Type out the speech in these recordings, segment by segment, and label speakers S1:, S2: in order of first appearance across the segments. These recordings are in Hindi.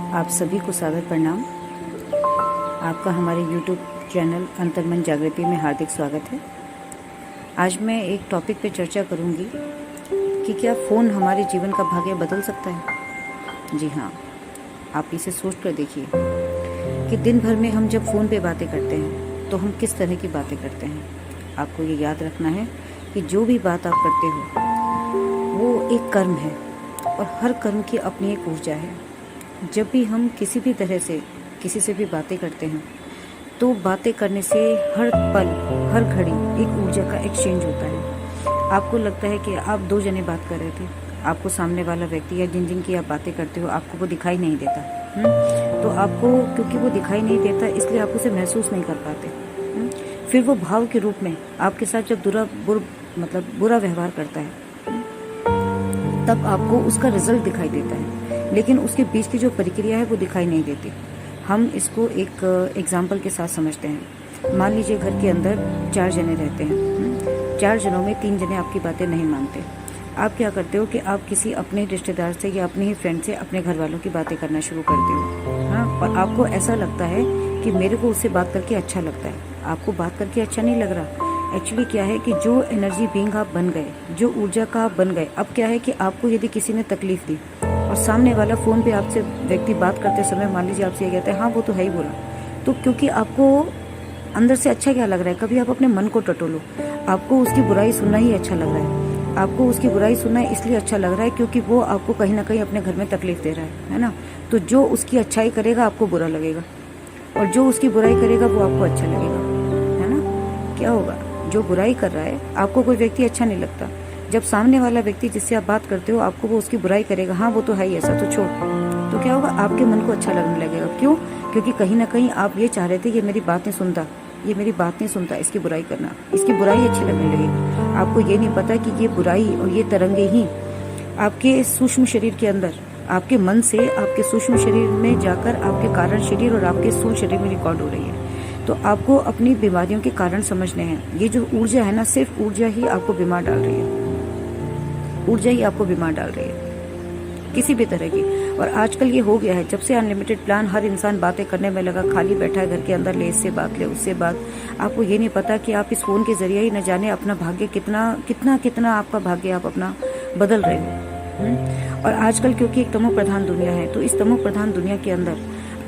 S1: आप सभी को सादर प्रणाम। आपका हमारे YouTube चैनल अंतर्मन जागृति में हार्दिक स्वागत है। आज मैं एक टॉपिक पे चर्चा करूंगी कि क्या फ़ोन हमारे जीवन का भाग्य बदल सकता है। जी हाँ, आप इसे सोच कर देखिए कि दिन भर में हम जब फ़ोन पे बातें करते हैं तो हम किस तरह की बातें करते हैं। आपको ये याद रखना है कि जो भी बात आप करते हो वो एक कर्म है और हर कर्म की अपनी एक ऊर्जा है। जब भी हम किसी भी तरह से किसी से भी बातें करते हैं तो बातें करने से हर पल हर घड़ी एक ऊर्जा का एक्सचेंज होता है। आपको लगता है कि आप दो जने बात कर रहे थे, आपको सामने वाला व्यक्ति या जिन जिन की आप बातें करते हो आपको वो दिखाई नहीं देता। तो आपको क्योंकि वो दिखाई नहीं देता इसलिए आप उसे महसूस नहीं कर पाते। फिर वो भाव के रूप में आपके साथ जब बुरा व्यवहार करता है तब आपको उसका रिजल्ट दिखाई देता है, लेकिन उसके बीच की जो प्रक्रिया है वो दिखाई नहीं देती। हम इसको एक एग्जाम्पल के साथ समझते हैं। मान लीजिए घर के अंदर 4 जने रहते हैं। 4 जनों में 3 जने आपकी बातें नहीं मानते। आप क्या करते हो कि आप किसी अपने रिश्तेदार से या अपने ही फ्रेंड से अपने घर वालों की बातें करना शुरू करते हो। हाँ, और आपको ऐसा लगता है कि मेरे को उससे बात करके अच्छा लगता है। आपको बात करके अच्छा नहीं लग रहा। एक्चुअली क्या है कि जो एनर्जी बीइंग आप बन गए, जो ऊर्जा का आप बन गए, अब क्या है कि आपको यदि किसी ने तकलीफ दी और सामने वाला फ़ोन पे आपसे व्यक्ति बात करते समय मान लीजिए आपसे ये कहता है हाँ वो तो है ही बुरा, तो क्योंकि आपको अंदर से अच्छा क्या लग रहा है, कभी आप अपने मन को टटोलो। आपको उसकी बुराई सुनना ही अच्छा लग रहा है। आपको उसकी बुराई सुनना इसलिए अच्छा लग रहा है क्योंकि वो आपको कहीं ना कहीं अपने घर में तकलीफ दे रहा है ना। तो जो उसकी अच्छाई करेगा आपको बुरा लगेगा और जो उसकी बुराई करेगा वो आपको अच्छा लगेगा, है ना। क्या होगा, जो बुराई कर रहा है आपको कोई व्यक्ति अच्छा नहीं लगता। जब सामने वाला व्यक्ति जिससे आप बात करते हो आपको वो उसकी बुराई करेगा, हाँ वो तो है ही ऐसा, तो छोड़, तो क्या होगा, आपके मन को अच्छा लगने लगेगा। क्यों? क्योंकि कहीं ना कहीं आप ये चाह रहे थे कि मेरी बात नहीं सुनता, ये मेरी बात नहीं सुनता, इसकी बुराई करना, इसकी बुराई अच्छी लगने लगेगी। आपको ये नहीं पता कि ये बुराई और ये तरंगे ही आपके सूक्ष्म शरीर के अंदर, आपके मन से आपके सूक्ष्म शरीर में जाकर आपके कारण शरीर और आपके स्थूल शरीर में रिकॉर्ड हो रही है। तो आपको अपनी बीमारियों के कारण समझने हैं। ये जो ऊर्जा है ना, सिर्फ ऊर्जा ही आपको बीमार डाल रही है। ऊर्जा ही आपको बीमार डाल रही है किसी भी तरह की। और आजकल ये हो गया है, जब से अनलिमिटेड प्लान, हर इंसान बातें करने में लगा, खाली बैठा है घर के अंदर, ले इससे बात ले उससे बात। आपको ये नहीं पता कि आप इस फोन के जरिए ही न जाने अपना भाग्य कितना आपका भाग्य आप अपना बदल रहे हो। और आजकल क्योंकि एक तमो प्रधान दुनिया है, तो इस तमो प्रधान दुनिया के अंदर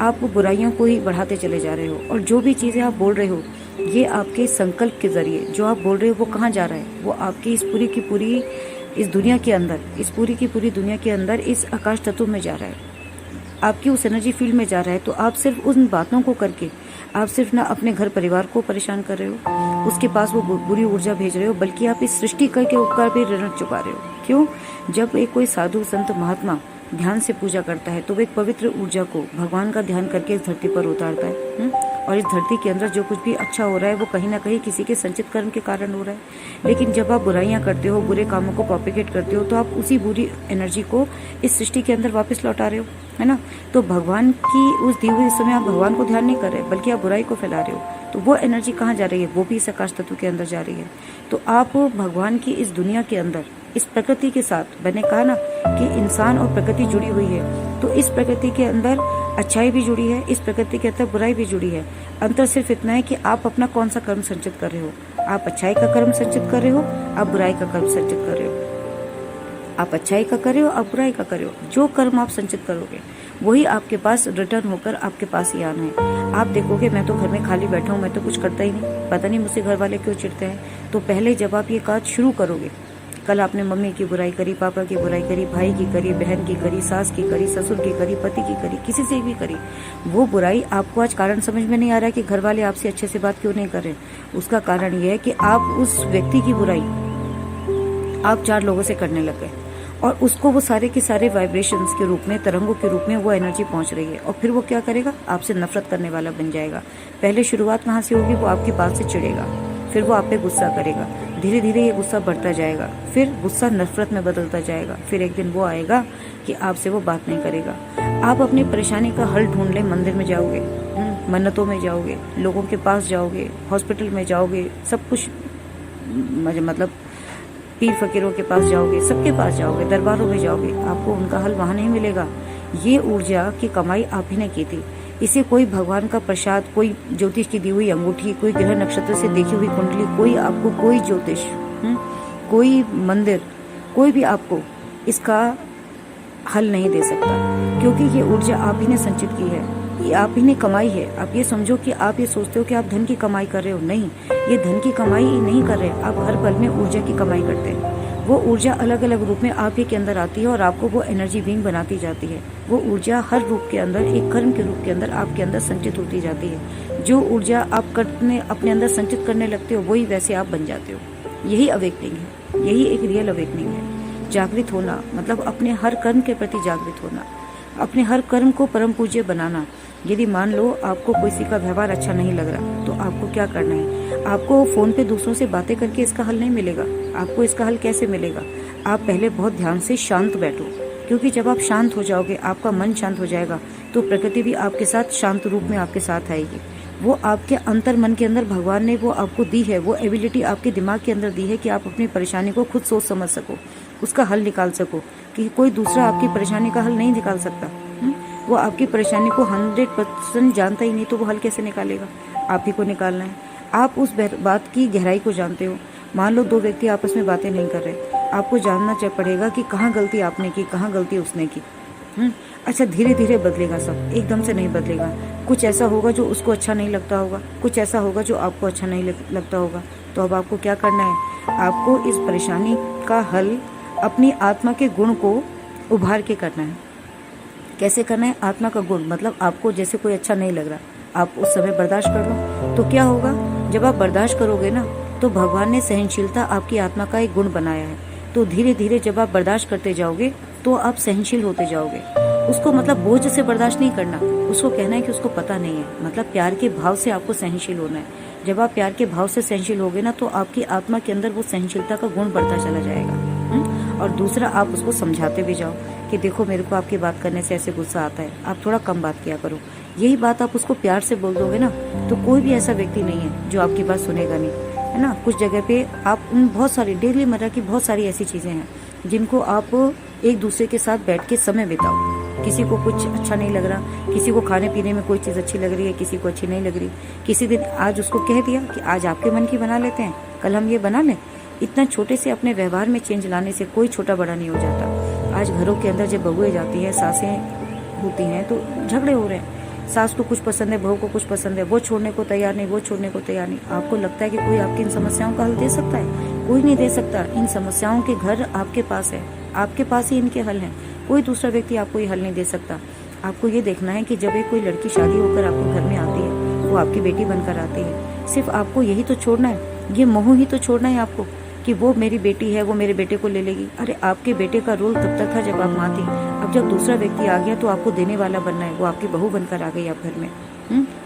S1: आप बुराइयों को ही बढ़ाते चले जा रहे हो। और जो भी चीज़ें आप बोल रहे हो ये आपके संकल्प के जरिए जो आप बोल रहे हो वो कहाँ जा रहा है, वो आपकी इस पूरी की पूरी इस दुनिया के अंदर, इस पूरी की पूरी दुनिया के अंदर इस आकाश तत्व में जा रहा है, आपकी उस एनर्जी फील्ड में जा रहा है। तो आप सिर्फ उन बातों को करके आप सिर्फ ना अपने घर परिवार को परेशान कर रहे हो, उसके पास वो बुरी ऊर्जा भेज रहे हो, बल्कि आप इस सृष्टि करके उपकार भी ऋण चुका रहे हो। क्यों? जब एक कोई साधु संत महात्मा ध्यान से पूजा करता है तो वो एक पवित्र ऊर्जा को भगवान का ध्यान करके इस धरती पर उतारता है। और इस धरती के अंदर जो कुछ भी अच्छा हो रहा है वो कहीं ना कहीं किसी के संचित कर्म के कारण हो रहा है। लेकिन जब आप बुराइयां करते हो, बुरे कामों को प्रोपिगेट करते हो, तो आप उसी बुरी एनर्जी को इस सृष्टि के अंदर वापस लौटा रहे हो, है ना। तो भगवान की उस दी हुई समय आप भगवान को ध्यान नहीं कर रहे बल्कि आप बुराई को फैला रहे हो। तो वो एनर्जी कहाँ जा रही है? वो भी इस आकाश तत्व के अंदर जा रही है। तो आप भगवान की इस दुनिया के अंदर इस प्रकृति के साथ, मैंने कहा ना कि इंसान और प्रकृति जुड़ी हुई है, तो इस प्रकृति के अंदर अच्छाई भी जुड़ी है, इस प्रकृति के अंदर बुराई भी जुड़ी है। अंतर सिर्फ इतना है कि आप अपना कौन सा कर्म संचित कर रहे हो। आप अच्छाई का कर्म संचित कर रहे हो, आप बुराई का कर्म संचित कर रहे हो। आप अच्छाई का कर रहे हो, आप बुराई का कर रहे हो। जो कर्म आप संचित करोगे वही आपके पास रिटर्न होकर आपके पास ही आना है। आप देखोगे मैं तो घर में खाली बैठा हूँ, मैं तो कुछ करता ही नहीं, पता नहीं मुझसे घर वाले क्यों चिढ़ते हैं। तो पहले जब आप ये काज शुरू करोगे, कल आपने मम्मी की बुराई करी, पापा की बुराई करी, भाई की करी, बहन की करी, सास की करी, ससुर की करी, पति की करी, किसी से भी करी, वो बुराई आपको आज कारण समझ में नहीं आ रहा है कि घर वाले आपसे अच्छे से बात क्यों नहीं कर रहे। उसका कारण ये है कि आप उस व्यक्ति की बुराई आप 4 लोगों से करने लग गए और उसको वो सारे के सारे वाइब्रेशंस के रूप में, तरंगों के रूप में वो एनर्जी पहुंच रही है। और फिर वो क्या करेगा? आपसे नफरत करने वाला बन जाएगा। पहले शुरुआत कहाँ से होगी? वो आपकी बात से चिढ़ेगा, फिर वो आप पे गुस्सा करेगा, धीरे धीरे ये गुस्सा बढ़ता जाएगा, फिर गुस्सा नफरत में बदलता जाएगा, फिर एक दिन वो आएगा कि आपसे वो बात नहीं करेगा। आप अपनी परेशानी का हल ढूंढ ले, मंदिर में जाओगे, मन्नतों में जाओगे, लोगों के पास जाओगे, हॉस्पिटल में जाओगे, सब कुछ मतलब पीर फकीरों के पास जाओगे, सबके पास जाओगे, दरबारों में जाओगे, आपको उनका हल वहाँ नहीं मिलेगा। ये ऊर्जा की कमाई आप ही ने की थी। इसे कोई भगवान का प्रसाद, कोई ज्योतिष की दी हुई अंगूठी, कोई ग्रह नक्षत्र से देखी हुई कुंडली, कोई आपको कोई ज्योतिष, कोई मंदिर, कोई भी आपको इसका हल नहीं दे सकता, क्योंकि ये ऊर्जा आप ही ने संचित की है, ये आप ही ने कमाई है। आप ये समझो कि आप ये सोचते हो कि आप धन की कमाई कर रहे हो, नहीं, ये धन की कमाई नहीं कर रहे, आप हर पल में ऊर्जा की कमाई करते हैं। वो ऊर्जा अलग अलग रूप में आप ही के अंदर आती है और आपको वो एनर्जी बीइंग बनाती जाती है। वो ऊर्जा हर रूप के अंदर, एक कर्म के रूप के अंदर आपके अंदर संचित होती जाती है। जो ऊर्जा आप अपने अंदर संचित करने लगते हो, वही वैसे आप बन जाते हो। यही अवेकनिंग है, यही एक रियल अवेकनिंग है। जागृत होना मतलब अपने हर कर्म के प्रति जागृत होना, अपने हर कर्म को परम पूज्य बनाना। यदि मान लो आपको किसी का व्यवहार अच्छा नहीं लग रहा, तो आपको क्या करना है? आपको फोन पे दूसरों से बातें करके इसका हल नहीं मिलेगा। आपको इसका हल कैसे मिलेगा? आप पहले बहुत ध्यान से शांत बैठो, क्योंकि जब आप शांत हो जाओगे, आपका मन शांत हो जाएगा, तो प्रकृति भी आपके साथ शांत रूप में आपके साथ आएगी। वो आपके अंतर मन के अंदर भगवान ने वो आपको दी है, वो एबिलिटी आपके दिमाग के अंदर दी है कि आप अपनी परेशानी को खुद सोच समझ सको, उसका हल निकाल सको, कि कोई दूसरा आपकी परेशानी का हल नहीं निकाल सकता। वो आपकी परेशानी को 100% जानता ही नहीं, तो वो हल कैसे निकालेगा? आप ही को निकालना है। आप उस बात की गहराई को जानते हो। मान लो 2 व्यक्ति आपस में बातें नहीं कर रहे, आपको जानना पड़ेगा कि कहाँ गलती आपने की, कहाँ गलती उसने की। अच्छा, धीरे धीरे बदलेगा सब, एकदम से नहीं बदलेगा। कुछ ऐसा होगा जो उसको अच्छा नहीं लगता होगा, कुछ ऐसा होगा जो आपको अच्छा नहीं लगता होगा। तो अब आपको क्या करना है? आपको इस परेशानी का हल अपनी आत्मा के गुण को उभार के करना है। कैसे करना है? आत्मा का गुण मतलब आपको जैसे कोई अच्छा नहीं लग रहा, आप उस समय बर्दाश्त कर लो। तो क्या होगा? जब आप बर्दाश्त करोगे ना, तो भगवान ने सहनशीलता आपकी आत्मा का एक गुण बनाया है। तो धीरे धीरे जब आप बर्दाश्त करते जाओगे, तो आप सहनशील होते जाओगे। उसको मतलब बोझ से बर्दाश्त नहीं करना, उसको कहना है कि उसको पता नहीं है। मतलब प्यार के भाव से आपको सहनशील होना है। जब आप प्यार के भाव से सहनशील होगे ना, तो आपकी आत्मा के अंदर वो सहनशीलता का गुण बढ़ता चला जाएगा। और दूसरा, आप उसको समझाते भी जाओ कि देखो, मेरे को आपकी बात करने से ऐसे गुस्सा आता है, आप थोड़ा कम बात किया करो। यही बात आप उसको प्यार से बोल दोगे ना, तो कोई भी ऐसा व्यक्ति नहीं है जो आपकी बात सुनेगा नहीं, है ना। कुछ जगह पे आप बहुत सारी डेली मर्रा की बहुत सारी ऐसी चीजें हैं जिनको आप एक दूसरे के साथ बैठ के समय बिताओ। किसी को कुछ अच्छा नहीं लग रहा, किसी को खाने पीने में कोई चीज अच्छी लग रही है, किसी को अच्छी नहीं लग रही। किसी दिन आज उसको कह दिया कि आज आपके मन की बना लेते हैं, कल हम ये बना लें। इतना छोटे से अपने व्यवहार में चेंज लाने से कोई छोटा बड़ा नहीं हो जाता। आज घरों के अंदर जब बहुएं जाती है, सासें होती हैं, तो झगड़े हो रहे हैं। सास को कुछ पसंद है, बहू को कुछ पसंद है, वो छोड़ने को तैयार नहीं, वो छोड़ने को तैयार नहीं। आपको लगता है कि कोई आपकी इन समस्याओं का हल दे सकता है? कोई नहीं दे सकता। इन समस्याओं के घर आपके पास है, आपके पास ही इनके हल हैं। कोई दूसरा व्यक्ति आपको ये हल नहीं दे सकता। आपको ये देखना है कि जब एक कोई लड़की शादी होकर आपको घर में आती है, वो आपकी बेटी बनकर आती है। सिर्फ आपको यही तो छोड़ना है, ये मोह ही तो छोड़ना है आपको कि वो मेरी बेटी है, वो मेरे बेटे को ले लेगी। अरे आपके बेटे का रोल तब तक था जब आप माँ थी। अब जब दूसरा व्यक्ति आ गया तो आपको देने वाला बनना है। वो आपकी बहू बनकर आ गई आप घर में,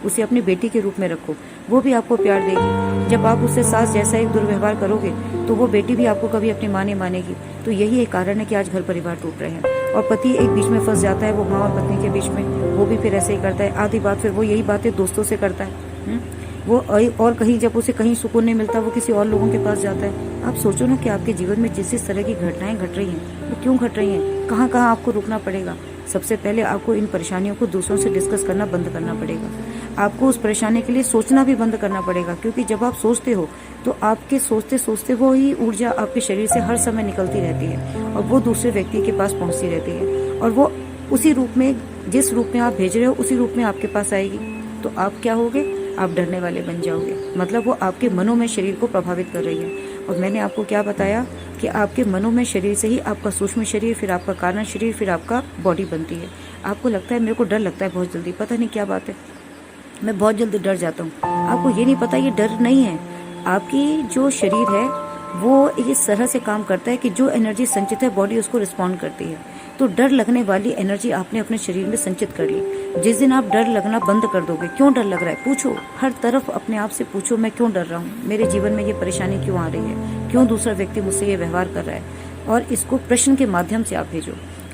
S1: उसे अपनी बेटी के रूप में रखो, वो भी आपको प्यार देगी। जब आप उससे सास जैसा एक दुर्व्यवहार करोगे, तो वो बेटी भी आपको कभी अपनी माँ नहीं मानेगी। तो यही एक कारण है कि आज घर परिवार टूट रहे हैं। और पति एक बीच में फंस जाता है, वो माँ और पत्नी के बीच में, वो भी फिर ऐसे ही करता है। आधी बात फिर वो यही बातें दोस्तों से करता है। वो और कहीं जब उसे कहीं सुकून नहीं मिलता, वो किसी और लोगों के पास जाता है। आप सोचो ना कि आपके जीवन में जिस तरह की घटनाएं घट रही हैं, वो क्यों घट रही हैं, कहाँ कहाँ आपको रुकना पड़ेगा। सबसे पहले आपको इन परेशानियों को दूसरों से डिस्कस करना बंद करना पड़ेगा। आपको उस परेशानी के लिए सोचना भी बंद करना पड़ेगा, क्योंकि जब आप सोचते हो तो आपके सोचते सोचते वो ही ऊर्जा आपके शरीर से हर समय निकलती रहती है और वो दूसरे व्यक्ति के पास पहुंचती रहती है, और वो उसी रूप में, जिस रूप में आप भेज रहे हो, उसी रूप में आपके पास आएगी। तो आप क्या होगे? आप डरने वाले बन जाओगे। मतलब वो आपके मनो में शरीर को प्रभावित कर रही है। और मैंने आपको क्या बताया कि आपके मनो में शरीर से ही आपका सूक्ष्म शरीर, फिर आपका कारण शरीर, फिर आपका बॉडी बनती है। आपको लगता है मेरे को डर लगता है बहुत जल्दी, पता नहीं क्या बात है, मैं बहुत जल्दी डर जाता हूँ। आपको ये नहीं पता ये डर नहीं है। आपकी जो शरीर है वो इस तरह से काम करता है कि जो एनर्जी संचित है, बॉडी उसको रिस्पॉन्ड करती है। तो डर लगने वाली एनर्जी आपने अपने शरीर में संचित कर ली। जिस दिन आप डर लगना बंद कर दोगे, क्यों डर लग रहा है पूछो, हर तरफ अपने आप से पूछो, मैं क्यों डर रहा हूँ, मेरे जीवन में ये परेशानी क्यों आ रही है, क्यों दूसरा व्यक्ति मुझसे ये व्यवहार कर रहा है। और इसको प्रश्न के माध्यम से आप भेजो।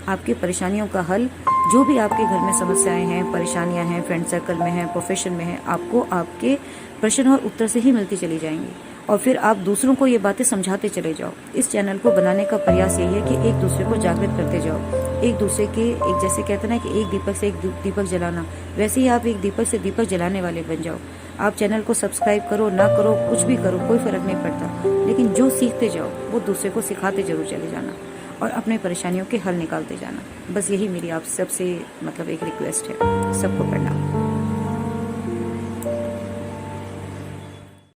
S1: आपकी परेशानियों का हल, जो भी आपके घर में समस्याएं हैं, परेशानियां हैं, फ्रेंड सर्कल में हैं, प्रोफेशन में हैं, आपको आपके प्रश्न और उत्तर से ही मिलती चली जाएंगी। और फिर आप दूसरों को ये बातें समझाते चले जाओ। इस चैनल को बनाने का प्रयास यही है कि एक दूसरे को जागृत करते जाओ। एक दूसरे के, एक जैसे कहते हैं ना कि एक दीपक से एक दीपक जलाना, वैसे ही आप एक दीपक से दीपक जलाने वाले बन जाओ। आप चैनल को सब्सक्राइब करो ना करो, कुछ भी करो, कोई फर्क नहीं पड़ता, लेकिन जो सीखते जाओ वो दूसरे को सिखाते जरूर चले जाना और अपने परेशानियों के हल निकालते जाना। बस यही मेरी आप सबसे मतलब एक रिक्वेस्ट है। सबको प्रणाम।